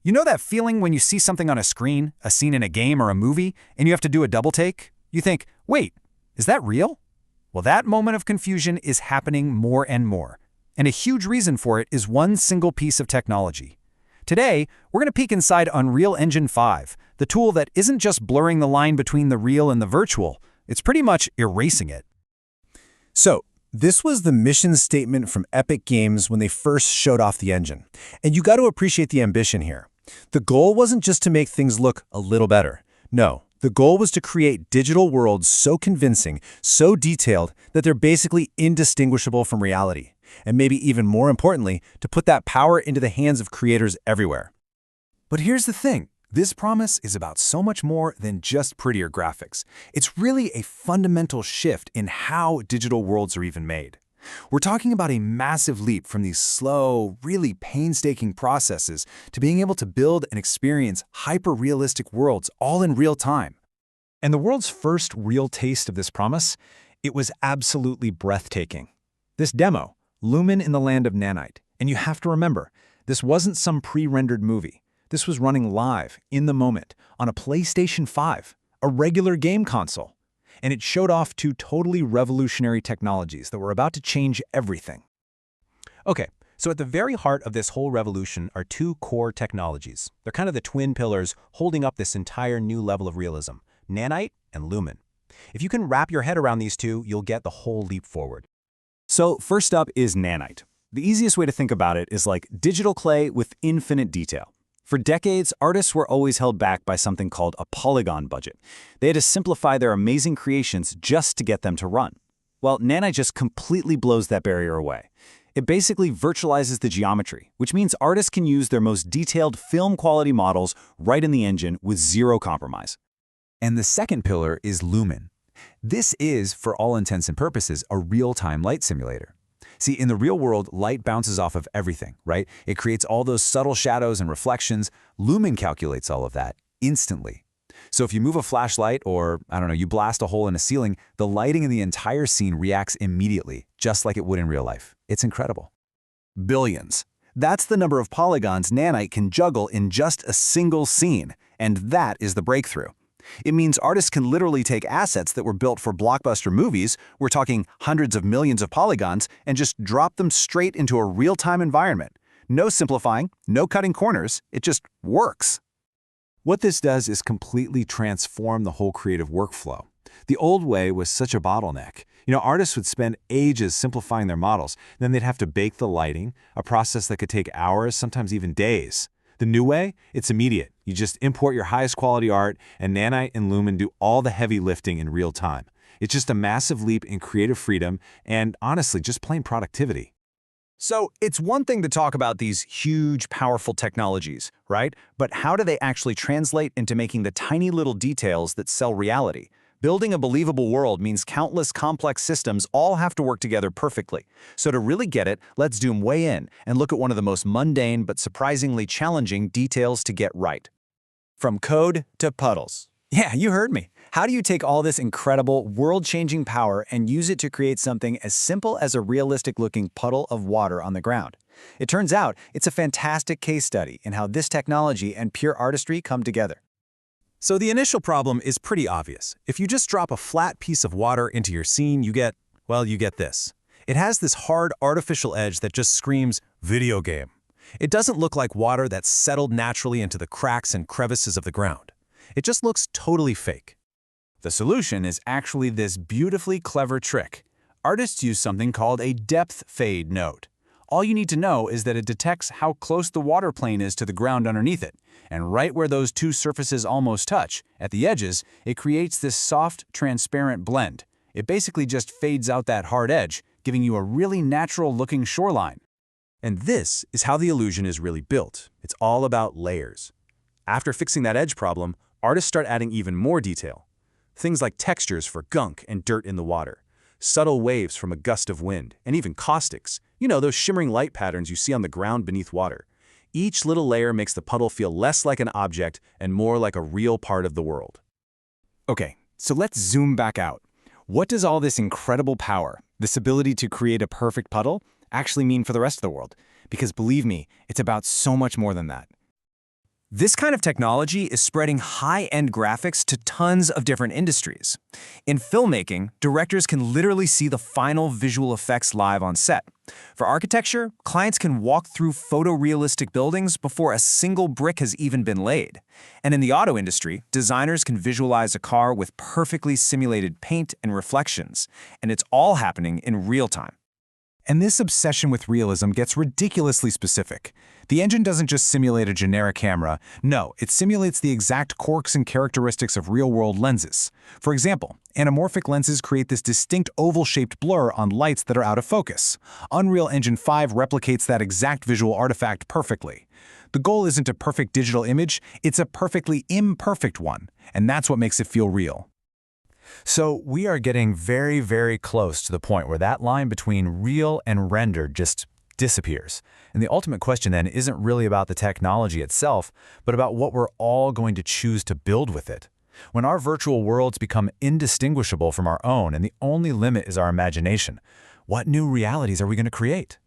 You know that feeling when you see something on a screen, a scene in a game or a movie, and you have to do a double take? You think, wait, is that real? Well, that moment of confusion is happening more and more. And a huge reason for it is one single piece of technology. Today, we're going to peek inside Unreal Engine 5, the tool that isn't just blurring the line between the real and the virtual, it's pretty much erasing it. So, this was the mission statement from Epic Games when they first showed off the engine. And you got to appreciate the ambition here. The goal wasn't just to make things look a little better. No, the goal was to create digital worlds so convincing, so detailed, that they're basically indistinguishable from reality. And maybe even more importantly, to put that power into the hands of creators everywhere. But here's the thing. This promise is about so much more than just prettier graphics. It's really a fundamental shift in how digital worlds are even made. We're talking about a massive leap from these slow, really painstaking processes to being able to build and experience hyper-realistic worlds all in real time. And the world's first real taste of this promise, it was absolutely breathtaking. This demo, Lumen in the Land of Nanite. And you have to remember, this wasn't some pre-rendered movie. This was running live, in the moment, on a PlayStation 5, a regular game console. And it showed off two totally revolutionary technologies that were about to change everything. Okay, so at the very heart of this whole revolution are two core technologies. They're kind of the twin pillars holding up this entire new level of realism, Nanite and Lumen. If you can wrap your head around these two, you'll get the whole leap forward. So first up is Nanite. The easiest way to think about it is like digital clay with infinite detail. For decades, artists were always held back by something called a polygon budget. They had to simplify their amazing creations just to get them to run. Well, Nanite just completely blows that barrier away. It basically virtualizes the geometry, which means artists can use their most detailed film-quality models right in the engine with zero compromise. And the second pillar is Lumen. This is, for all intents and purposes, a real-time light simulator. See, in the real world, light bounces off of everything, right? It creates all those subtle shadows and reflections. Lumen calculates all of that instantly. So if you move a flashlight or, you blast a hole in a ceiling, the lighting in the entire scene reacts immediately, just like it would in real life. It's incredible. Billions. That's the number of polygons Nanite can juggle in just a single scene, and that is the breakthrough. It means artists can literally take assets that were built for blockbuster movies, we're talking hundreds of millions of polygons, and just drop them straight into a real-time environment. No simplifying, no cutting corners, it just works. What this does is completely transform the whole creative workflow. The old way was such a bottleneck. Artists would spend ages simplifying their models, then they'd have to bake the lighting, a process that could take hours, sometimes even days. The new way, it's immediate. You just import your highest quality art, and Nanite and Lumen do all the heavy lifting in real time. It's just a massive leap in creative freedom and, honestly, just plain productivity. So it's one thing to talk about these huge, powerful technologies, right? But how do they actually translate into making the tiny little details that sell reality? Building a believable world means countless complex systems all have to work together perfectly. So to really get it, let's zoom way in and look at one of the most mundane but surprisingly challenging details to get right. From code to puddles. Yeah, you heard me. How do you take all this incredible, world-changing power and use it to create something as simple as a realistic-looking puddle of water on the ground? It turns out it's a fantastic case study in how this technology and pure artistry come together. So the initial problem is pretty obvious. If you just drop a flat piece of water into your scene, you get this. It has this hard artificial edge that just screams, video game. It doesn't look like water that's settled naturally into the cracks and crevices of the ground. It just looks totally fake. The solution is actually this beautifully clever trick. Artists use something called a depth fade node. All you need to know is that it detects how close the water plane is to the ground underneath it, and right where those two surfaces almost touch, at the edges, it creates this soft, transparent blend. It basically just fades out that hard edge, giving you a really natural-looking shoreline. And this is how the illusion is really built. It's all about layers. After fixing that edge problem, artists start adding even more detail. Things like textures for gunk and dirt in the water, subtle waves from a gust of wind, and even caustics. Those shimmering light patterns you see on the ground beneath water. Each little layer makes the puddle feel less like an object and more like a real part of the world. Okay, so let's zoom back out. What does all this incredible power, this ability to create a perfect puddle, actually mean for the rest of the world? Because believe me, it's about so much more than that. This kind of technology is spreading high-end graphics to tons of different industries. In filmmaking, directors can literally see the final visual effects live on set. For architecture, clients can walk through photorealistic buildings before a single brick has even been laid. And in the auto industry, designers can visualize a car with perfectly simulated paint and reflections, and it's all happening in real time. And this obsession with realism gets ridiculously specific. The engine doesn't just simulate a generic camera. No, it simulates the exact quirks and characteristics of real-world lenses. For example, anamorphic lenses create this distinct oval-shaped blur on lights that are out of focus. Unreal Engine 5 replicates that exact visual artifact perfectly. The goal isn't a perfect digital image, it's a perfectly imperfect one, and that's what makes it feel real. So we are getting very, very close to the point where that line between real and rendered just disappears. And the ultimate question then isn't really about the technology itself, but about what we're all going to choose to build with it. When our virtual worlds become indistinguishable from our own and the only limit is our imagination, what new realities are we going to create?